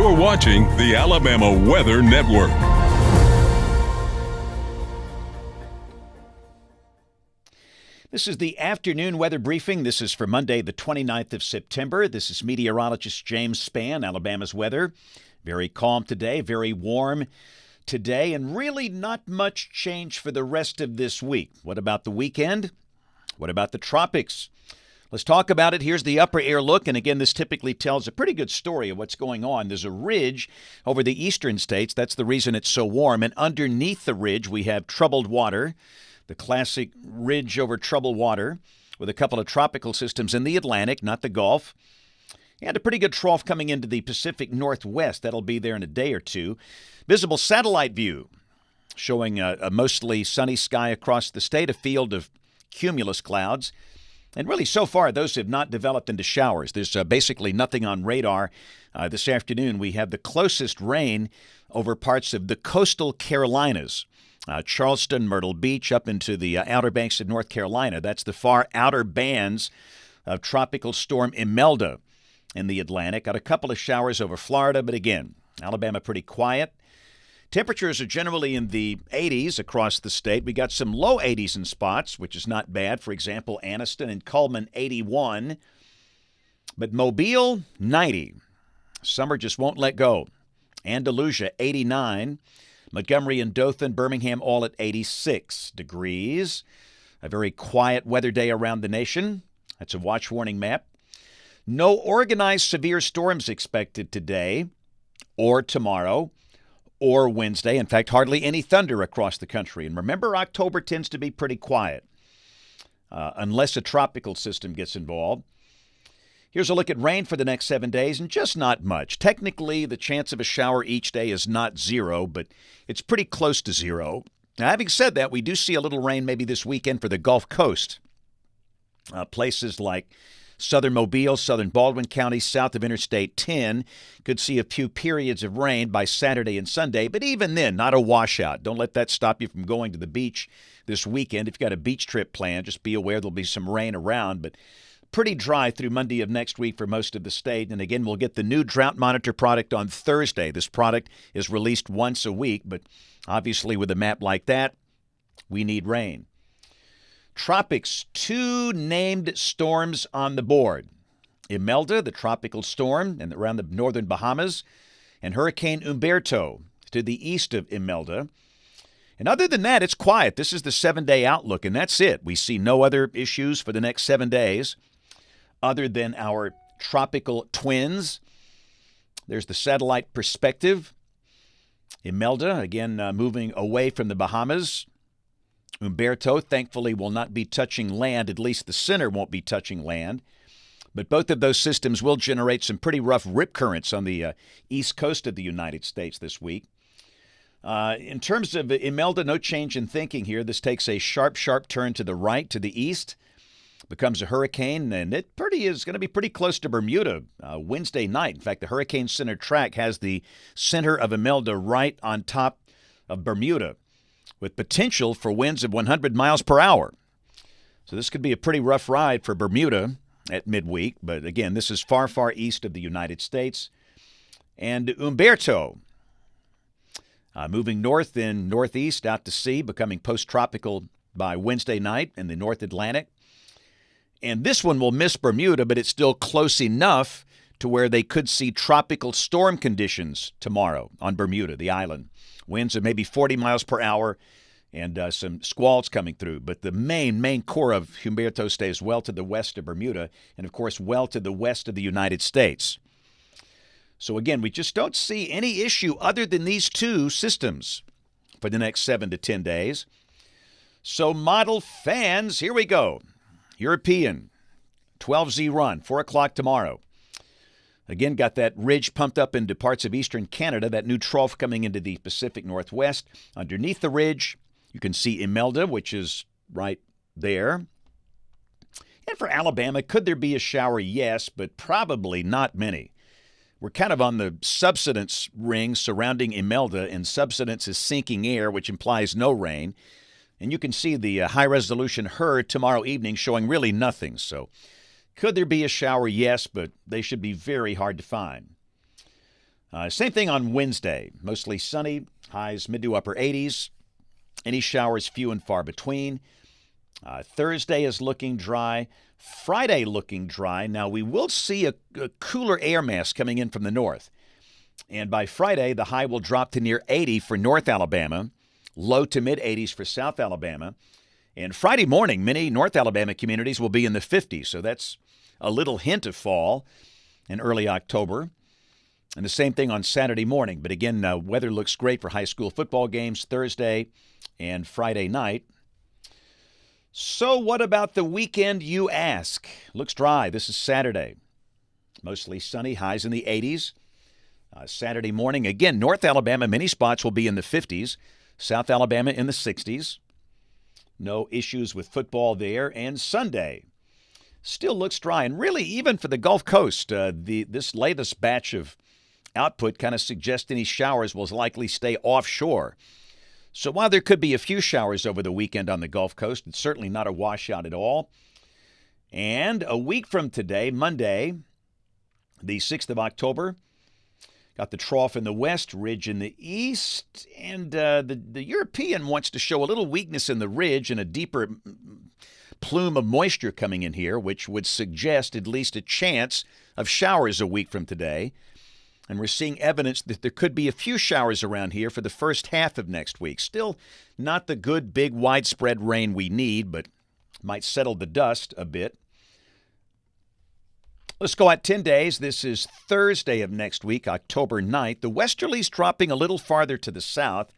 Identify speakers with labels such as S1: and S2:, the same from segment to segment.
S1: You're watching the Alabama Weather Network.
S2: This is the afternoon weather briefing. This is for Monday, the 29th of September. This is meteorologist James Spann, Alabama's weather. Very calm today, very warm today, and really not much change for the rest of this week. What about the weekend? What about the tropics? Let's talk about it. Here's the upper air look, and again, this typically tells a pretty good story of what's going on. There's a ridge over the eastern states. That's the reason it's so warm, and underneath the ridge, we have troubled water. The classic ridge over troubled water with a couple of tropical systems in the Atlantic, not the Gulf. And a pretty good trough coming into the Pacific Northwest. That'll be there in a day or two. Visible satellite view showing a mostly sunny sky across the state, a field of cumulus clouds. And really, so far, those have not developed into showers. There's basically nothing on radar. This afternoon, we have the closest rain over parts of the coastal Carolinas. Charleston, Myrtle Beach, up into the Outer Banks of North Carolina. That's the far outer bands of Tropical Storm Imelda in the Atlantic. Got a couple of showers over Florida, but again, Alabama pretty quiet. Temperatures are generally in the 80s across the state. We got some low 80s in spots, which is not bad. For example, Anniston and Cullman, 81. But Mobile, 90. Summer just won't let go. Andalusia, 89. Montgomery and Dothan, Birmingham, all at 86 degrees. A very quiet weather day around the nation. That's a watch warning map. No organized severe storms expected today or tomorrow or Wednesday. In fact, hardly any thunder across the country. And remember, October tends to be pretty quiet unless a tropical system gets involved. Here's a look at rain for the next 7 days, and just not much. Technically, the chance of a shower each day is not zero, but it's pretty close to zero. Now, having said that, we do see a little rain maybe this weekend for the Gulf Coast. Places like southern Mobile, southern Baldwin County, south of Interstate 10 could see a few periods of rain by Saturday and Sunday, but even then, not a washout. Don't let that stop you from going to the beach this weekend. If you've got a beach trip planned, just be aware there'll be some rain around, but pretty dry through Monday of next week for most of the state. And again, we'll get the new drought monitor product on Thursday. This product is released once a week, but obviously with a map like that, we need rain. Tropics, 2 named storms on the board. Imelda, the tropical storm and around the northern Bahamas, and Hurricane Umberto to the east of Imelda. And other than that, it's quiet. This is the 7-day outlook, and that's it. We see no other issues for the next 7 days other than our tropical twins. There's the satellite perspective. Imelda, again, moving away from the Bahamas. Umberto, thankfully, will not be touching land. At least the center won't be touching land. But both of those systems will generate some pretty rough rip currents on the east coast of the United States this week. In terms of Imelda, no change in thinking here. This takes a sharp, sharp turn to the right, to the east. Becomes a hurricane, and it is going to be pretty close to Bermuda Wednesday night. In fact, the Hurricane Center track has the center of Imelda right on top of Bermuda, with potential for winds of 100 miles per hour. So this could be a pretty rough ride for Bermuda at midweek. But again, this is far, far east of the United States. And Umberto, moving north and northeast out to sea, becoming post-tropical by Wednesday night in the North Atlantic. And this one will miss Bermuda, but it's still close enough to where they could see tropical storm conditions tomorrow on Bermuda, the island. Winds of maybe 40 miles per hour and some squalls coming through. But the main core of Humberto stays well to the west of Bermuda and, of course, well to the west of the United States. So, again, we just don't see any issue other than these 2 systems for the next 7 to 10 days. So, model fans, here we go. European, 12Z run, 4 o'clock tomorrow. Again, got that ridge pumped up into parts of eastern Canada, that new trough coming into the Pacific Northwest. Underneath the ridge, you can see Imelda, which is right there. And for Alabama, could there be a shower? Yes, but probably not many. We're kind of on the subsidence ring surrounding Imelda, and subsidence is sinking air, which implies no rain. And you can see the high-resolution HUR tomorrow evening showing really nothing. So could there be a shower? Yes, but they should be very hard to find. Same thing on Wednesday. Mostly sunny, highs mid to upper 80s. Any showers few and far between. Thursday is looking dry. Friday looking dry. Now, we will see a cooler air mass coming in from the north. And by Friday, the high will drop to near 80 for North Alabama, low to mid 80s for South Alabama. And Friday morning, many North Alabama communities will be in the 50s. So that's a little hint of fall in early October. And the same thing on Saturday morning. But again, weather looks great for high school football games Thursday and Friday night. So what about the weekend, you ask? Looks dry. This is Saturday. Mostly sunny, highs in the 80s. Saturday morning, again, North Alabama, many spots will be in the 50s. South Alabama in the 60s. No issues with football there. And Sunday still looks dry. And really, even for the Gulf Coast, this latest batch of output kind of suggests any showers will likely stay offshore. So while there could be a few showers over the weekend on the Gulf Coast, it's certainly not a washout at all. And a week from today, Monday, the 6th of October, got the trough in the west, ridge in the east, and the European wants to show a little weakness in the ridge and a deeper plume of moisture coming in here, which would suggest at least a chance of showers a week from today. And we're seeing evidence that there could be a few showers around here for the first half of next week. Still not the good, big, widespread rain we need, but might settle the dust a bit. Let's go out 10 days. This is Thursday of next week, October 9th. The westerlies dropping a little farther to the south.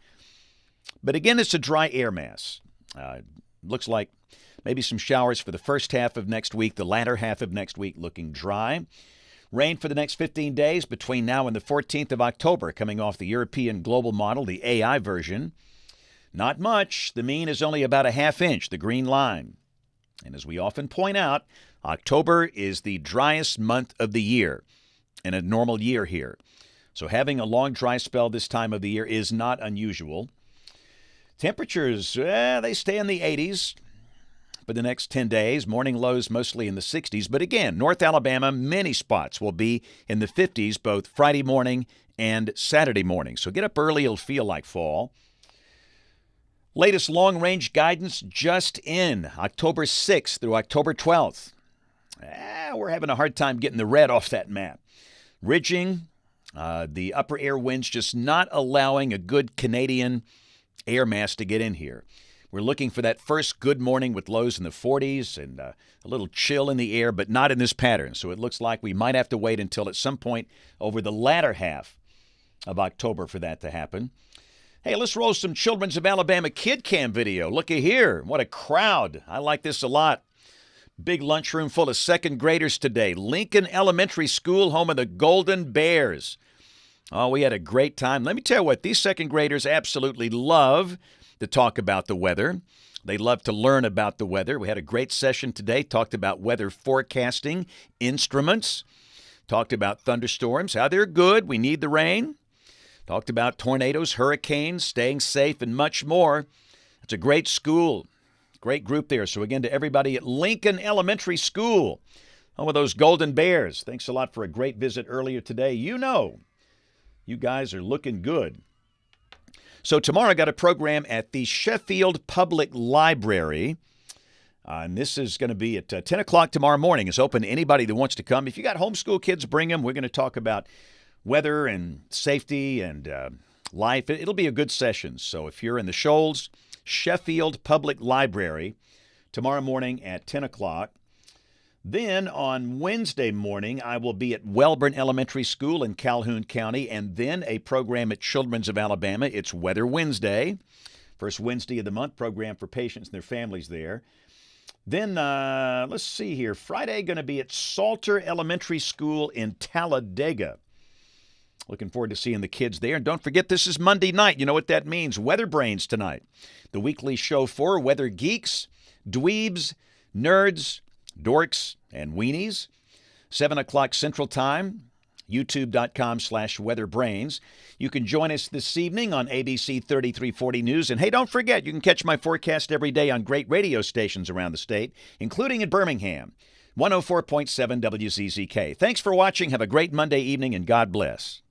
S2: But again, it's a dry air mass. Looks like maybe some showers for the first half of next week, the latter half of next week looking dry. Rain for the next 15 days between now and the 14th of October, coming off the European Global Model, the AI version. Not much. The mean is only about a half inch, the green line. And as we often point out, October is the driest month of the year in a normal year here. So having a long dry spell this time of the year is not unusual. Temperatures, they stay in the 80s. For the next 10 days, morning lows mostly in the 60s. But again, North Alabama, many spots will be in the 50s both Friday morning and Saturday morning. So get up early, it'll feel like fall. Latest long-range guidance just in, October 6th through October 12th. We're having a hard time getting the red off that map. Ridging, the upper air winds just not allowing a good Canadian air mass to get in here. We're looking for that first good morning with lows in the 40s and a little chill in the air, but not in this pattern. So it looks like we might have to wait until at some point over the latter half of October for that to happen. Hey, let's roll some Children's of Alabama Kid Cam video. Looky here. What a crowd. I like this a lot. Big lunchroom full of second graders today. Lincoln Elementary School, home of the Golden Bears. Oh, we had a great time. Let me tell you what, these second graders absolutely love to talk about the weather. They love to learn about the weather. We had a great session today, talked about weather forecasting instruments, talked about thunderstorms, how they're good, we need the rain, talked about tornadoes, hurricanes, staying safe, and much more. It's a great school, great group there. So again, to everybody at Lincoln Elementary School, home of those Golden Bears, thanks a lot for a great visit earlier today. You know, you guys are looking good. So tomorrow I got a program at the Sheffield Public Library, and this is going to be at 10 o'clock tomorrow morning. It's open to anybody that wants to come. If you got homeschool kids, bring them. We're going to talk about weather and safety and life. It'll be a good session. So if you're in the Shoals, Sheffield Public Library, tomorrow morning at 10 o'clock. Then on Wednesday morning, I will be at Welborn Elementary School in Calhoun County, and then a program at Children's of Alabama. It's Weather Wednesday, first Wednesday of the month, program for patients and their families there. Then, let's see here, Friday going to be at Salter Elementary School in Talladega. Looking forward to seeing the kids there. And don't forget, this is Monday night. You know what that means. Weather Brains tonight. The weekly show for weather geeks, dweebs, nerds, dorks, and weenies. 7 o'clock Central Time, youtube.com/weatherbrains. You can join us this evening on ABC 3340 News. And hey, don't forget, you can catch my forecast every day on great radio stations around the state, including in Birmingham, 104.7 WZZK. Thanks for watching. Have a great Monday evening, and God bless.